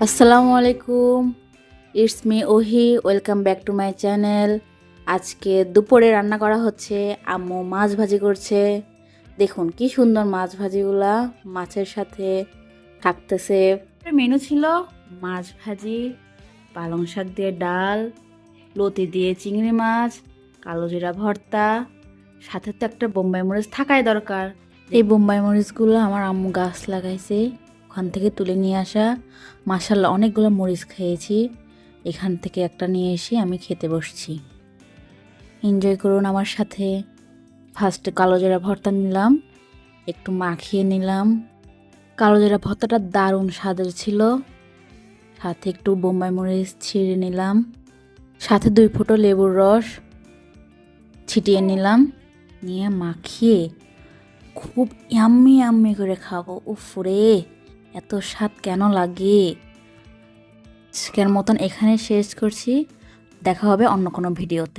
আসসালামু আলাইকুম, it's me ওহি। Welcome back to my channel. আজকে দুপুরে রান্না করা হচ্ছে, আম্মু মাছ ভাজি করছে। দেখুন কি সুন্দর মাছ ভাজিগুলা মাছের সাথে থাকতেছে। মেনু ছিল মাছ ভাজি, পালং শাক দিয়ে ডাল, লতি দিয়ে চিংড়ি মাছ, কালো জিরা ভর্তা, সাথে তো একটা বোম্বাই মরিচ থাকাই দরকার। এই বোম্বাই মরিচগুলো আমার আম্মু গাছ লাগাইছে, ওখান থেকে তুলে নিয়ে আসা। মাশাল্লাহ অনেকগুলো মরিচ খেয়েছি, এখান থেকে একটা নিয়ে এসে আমি খেতে বসছি। এনজয় করুন আমার সাথে। ফার্স্টে কালো জিরা ভর্তা নিলাম, একটু মাখিয়ে নিলাম। কালো জিরা ভর্তাটা দারুণ স্বাদের ছিল। সাথে একটু বোম্বাই মরিচ ছিঁড়ে নিলাম, সাথে 2 ফুটো লেবুর রস ছিটিয়ে নিলাম। নিয়ে মাখিয়ে খুব ইয়াম্মি ইয়াম্মি করে খাবো। উফরে, এত স্বাদ কেন লাগে। আজকের মতন এখানে শেষ করছি, দেখা হবে অন্য কোনো ভিডিওতে।